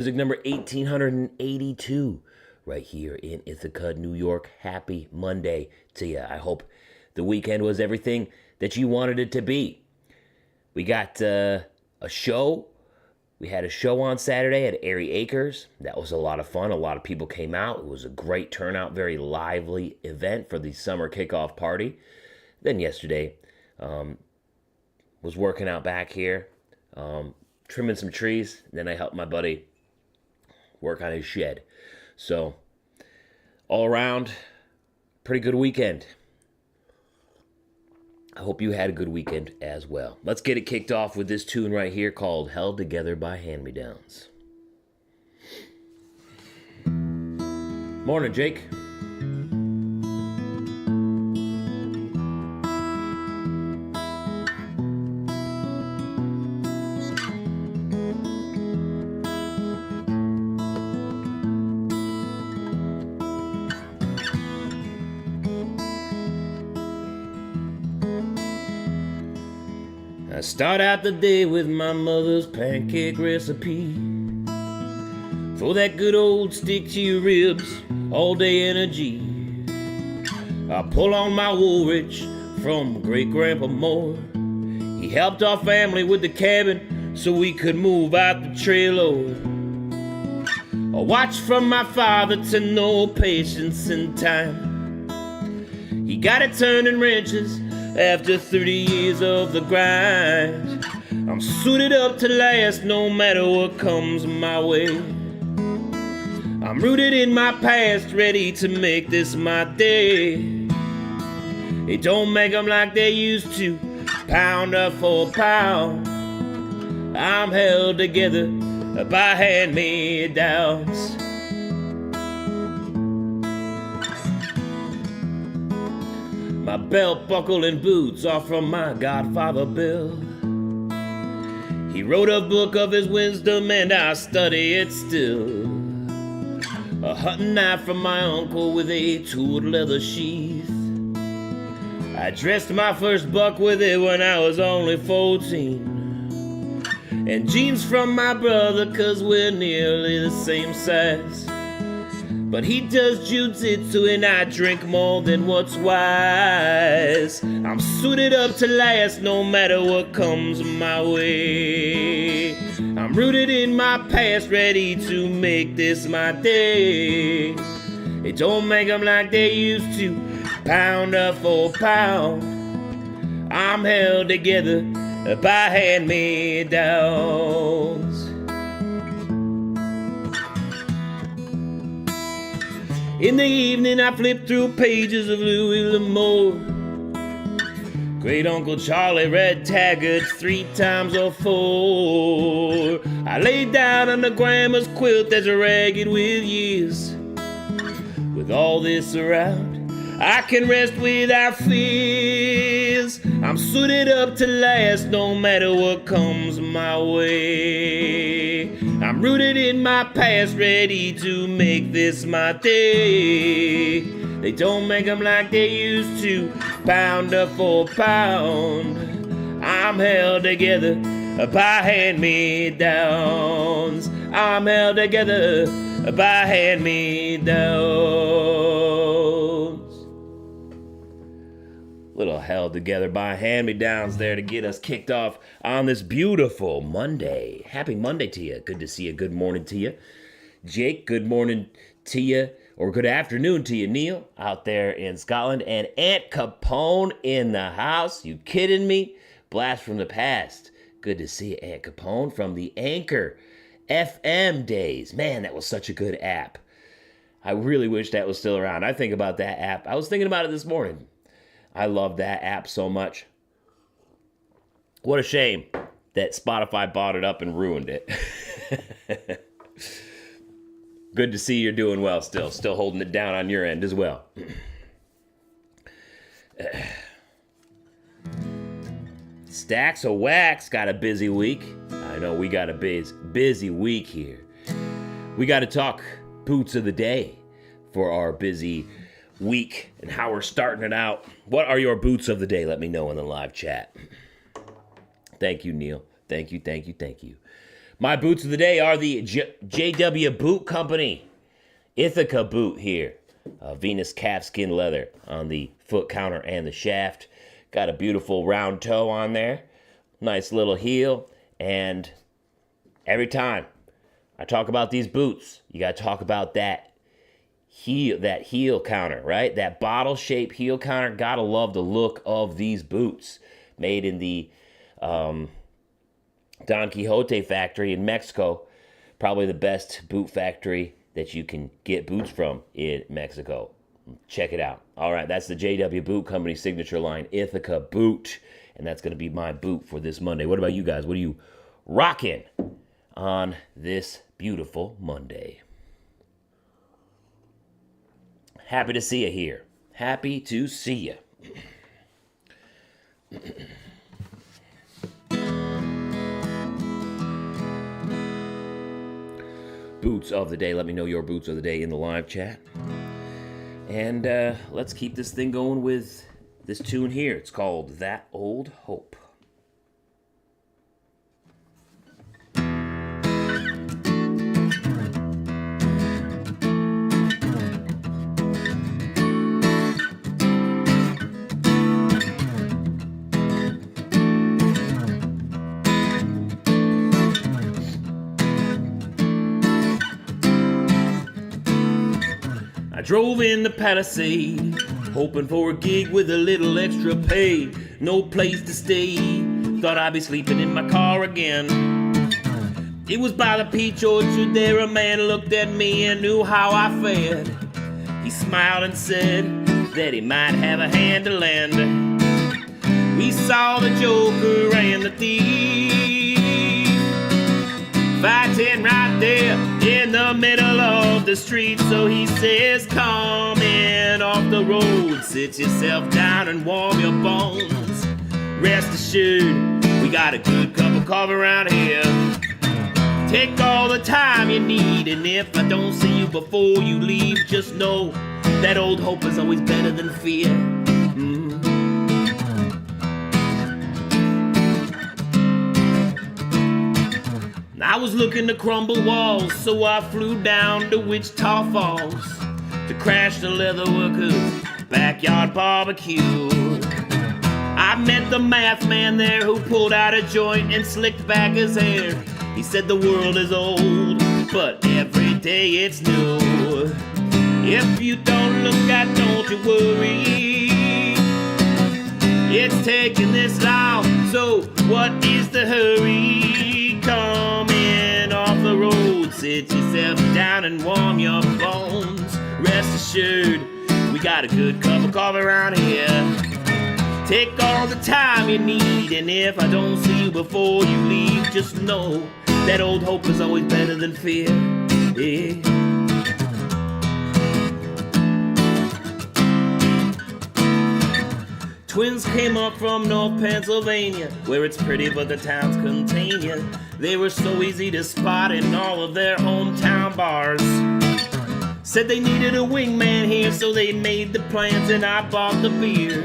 Music number 1882 right here in Ithaca, New York. Happy Monday to you. I hope the weekend was everything that you wanted it to be. We got a show. We had a show on Saturday at Airy Acres. That was a lot of fun. A lot of people came out. It was a great turnout, very lively event for the summer kickoff party. Then yesterday, was working out back here, trimming some trees. Then I helped my buddy work on his shed. So, all around, pretty good weekend. I hope you had a good weekend as well. Let's get it kicked off with this tune right here called Held Together by Hand-Me-Downs. Morning, Jake. I start out the day with my mother's pancake recipe. For that good old stick to your ribs, all day energy. I pull on my Woolrich from great grandpa Moore. He helped our family with the cabin so we could move out the trailer. I watched from my father to know patience and time. He got it turning wrenches after 30 years of the grind. I'm suited up to last no matter what comes my way. I'm rooted in my past, ready to make this my day. It don't make them like they used to, pound up for pound. I'm held together by hand-me-downs. My belt buckle and boots are from my godfather Bill. He wrote a book of his wisdom and I study it still. A hunting knife from my uncle with a tooled leather sheath. I dressed my first buck with it when I was only 14. And jeans from my brother cause we're nearly the same size. But he does jiu-jitsu and I drink more than what's wise. I'm suited up to last no matter what comes my way. I'm rooted in my past, ready to make this my day. It don't make them like they used to, pound up for pound. I'm held together by hand-me-downs. In the evening I flip through pages of Louis L'Amour. Great Uncle Charlie read Taggart 3 times or 4. I lay down on the grandma's quilt that's ragged with years. With all this around, I can rest without fears. I'm suited up to last no matter what comes my way. I'm rooted in my past, ready to make this my day. They don't make them like they used to, pound up for pound. I'm held together by hand-me-downs. I'm held together by hand-me-downs. Little held together by hand-me-downs there to get us kicked off on this beautiful Monday. Happy Monday to you. Good to see you. Good morning to you. Jake, good morning to you. Or good afternoon to you, Neil, out there in Scotland. And Aunt Capone in the house. You kidding me? Blast from the past. Good to see you, Aunt Capone, from the Anchor FM days. Man, that was such a good app. I really wish that was still around. I think about that app. I was thinking about it this morning. I love that app so much. What a shame that Spotify bought it up and ruined it. Good to see you're doing well still. Still holding it down on your end as well. Stacks of Wax got a busy week. I know we got a busy week here. We got to talk boots of the day for our busy week and how we're starting it out. What are your boots of the day? Let me know in the live chat. Thank you, Neil. Thank you. My boots of the day are the JW Boot Company Ithaca boot here. Venus calfskin leather on the foot counter and the shaft. Got a beautiful round toe on there. Nice little heel. And every time I talk about these boots, you got to talk about that heel counter, right? That bottle-shaped heel counter. Gotta love the look of these boots. Made in the Don Quixote factory in Mexico. Probably the best boot factory that you can get boots from in Mexico. Check it out. All right, that's the JW Boot Company signature line, Ithaca boot. And that's going to be my boot for this Monday. What about you guys? What are you rocking on this beautiful Monday? Happy to see you here. Happy to see you. Boots of the day. Let me know your boots of the day in the live chat. And let's keep this thing going with this tune here. It's called That Old Hope. I drove in the Palisade, hoping for a gig with a little extra pay. No place to stay, thought I'd be sleeping in my car again. It was by the peach orchard there, a man looked at me and knew how I fared. He smiled and said that he might have a hand to lend. We saw the joker and the thief fighting right there in the middle of the street. So he says, come in off the road, sit yourself down and warm your bones. Rest assured, we got a good cup of coffee around here. Take all the time you need, and if I don't see you before you leave, just know that old hope is always better than fear. I was looking to crumble walls, so I flew down to Wichita Falls to crash the leather workers' backyard barbecue. I met the math man there who pulled out a joint and slicked back his hair. He said the world is old, but every day it's new. If you don't look out, don't you worry. It's taking this long, so what is the hurry? Come in off the road, sit yourself down and warm your bones. Rest assured, we got a good cup of coffee around here. Take all the time you need, and if I don't see you before you leave, just know that old hope is always better than fear. Yeah. Twins came up from North Pennsylvania, where it's pretty but the towns contain you. They were so easy to spot in all of their hometown bars. Said they needed a wingman here, so they made the plans and I bought the beer.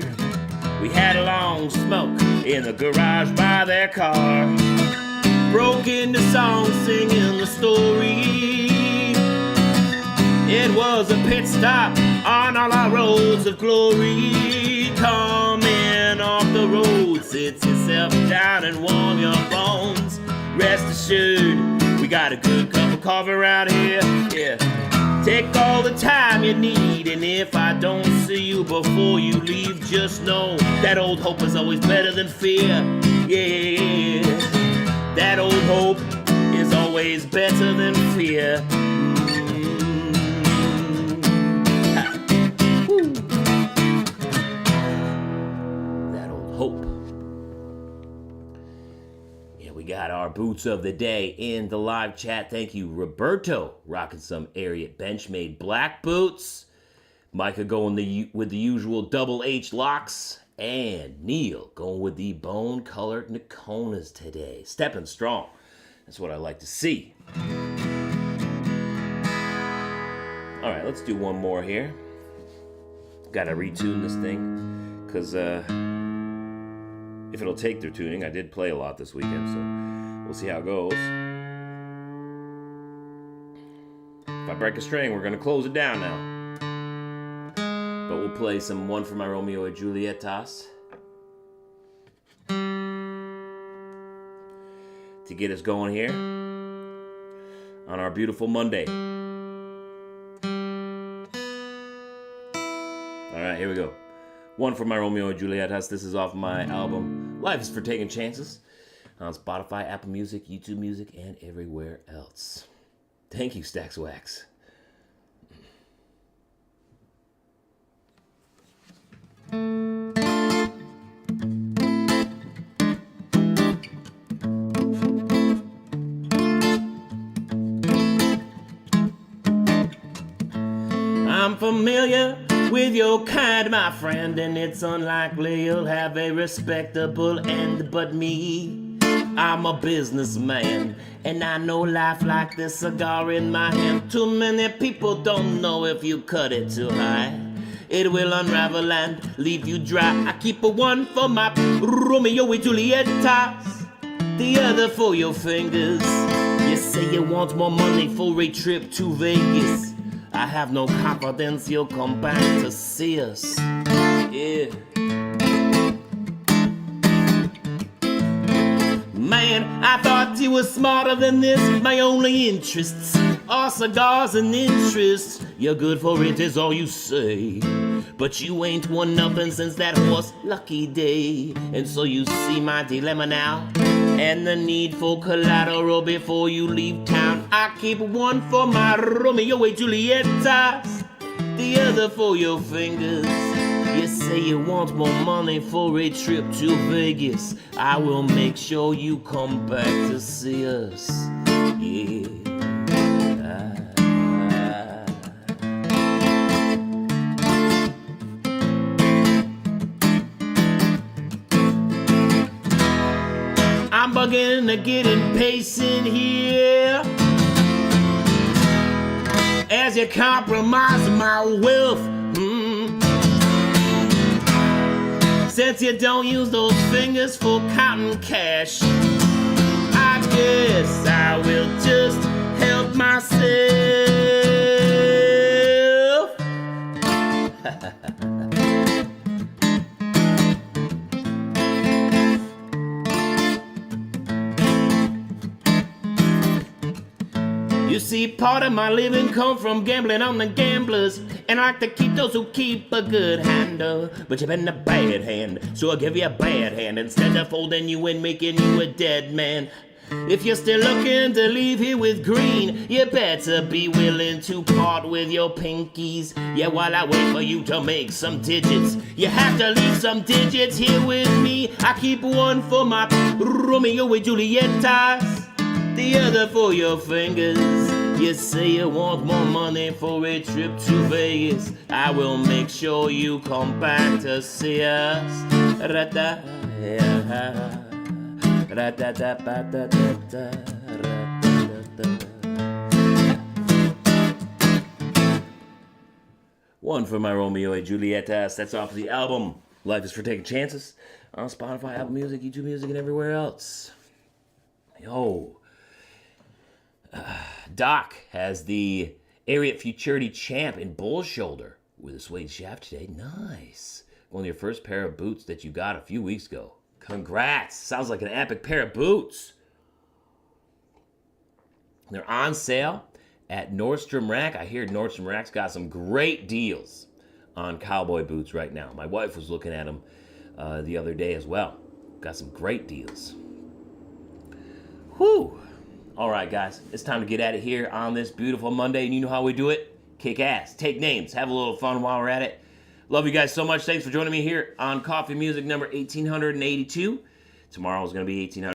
We had a long smoke in the garage by their car. Broke into song singing the story. It was a pit stop on all our roads of glory. Come in off the road, sit yourself down and warm your bones. Rest assured, we got a good cup of coffee around here. Yeah. Take all the time you need, and if I don't see you before you leave, just know that old hope is always better than fear. Yeah. That old hope is always better than fear. Hope. Yeah, we got our boots of the day in the live chat. Thank you, Roberto, rocking some Ariat Benchmade black boots. Micah going with the usual double H locks. And Neil going with the bone-colored Nakonas today. Stepping strong. That's what I like to see. All right, let's do one more here. Got to retune this thing because if it'll take their tuning. I did play a lot this weekend, so we'll see how it goes. If I break a string, we're gonna close it down now. But we'll play some One for My Romeo and Julietas to get us going here on our beautiful Monday. All right, here we go. One for My Romeo and Julietas. This is off my album Life is for Taking Chances on Spotify, Apple Music, YouTube Music, and everywhere else. Thank you, Stax Wax. I'm familiar with your kind, my friend, and it's unlikely you'll have a respectable end. But me, I'm a businessman, and I know life like this cigar in my hand. Too many people don't know if you cut it too high, it will unravel and leave you dry. I keep a one for my Romeo and Julietas, the other for your fingers. You say you want more money for a trip to Vegas. I have no confidence you'll come back to see us. Yeah. Man, I thought you were smarter than this. My only interests are cigars and interests. You're good for it is all you say, but you ain't won nothing since that horse lucky day. And so you see my dilemma now, and the need for collateral before you leave town. I keep one for my Romeo and Julietas, the other for your fingers. You say you want more money for a trip to Vegas. I will make sure you come back to see us. Yeah. I'm beginning to get impatient here as you compromise my wealth. Since you don't use those fingers for counting cash, I guess I will just help myself. You see, part of my living come from gambling on the gamblers, and I like to keep those who keep a good handle. But you've been a bad hand, so I'll give you a bad hand instead of folding you and making you a dead man. If you're still looking to leave here with green, you better be willing to part with your pinkies. Yeah, while I wait for you to make some digits, you have to leave some digits here with me. I keep one for my Romeo and Julietas, the other for your fingers. You say you want more money for a trip to Vegas. I will make sure you come back to see us. One for my Romeo and Julietas. That's off the album Life is for Taking Chances on Spotify, Apple Music, YouTube Music, and everywhere else. Yo. Doc has the Ariat Futurity Champ in bull shoulder with a suede shaft today. Nice. One of your first pair of boots that you got a few weeks ago. Congrats. Sounds like an epic pair of boots. They're on sale at Nordstrom Rack. I hear Nordstrom Rack's got some great deals on cowboy boots right now. My wife was looking at them the other day as well. Got some great deals. Whew. All right, guys, it's time to get at it here on this beautiful Monday, and you know how we do it. Kick ass, take names, have a little fun while we're at it. Love you guys so much. Thanks for joining me here on Coffee Music number 1882. Tomorrow is going to be 1800.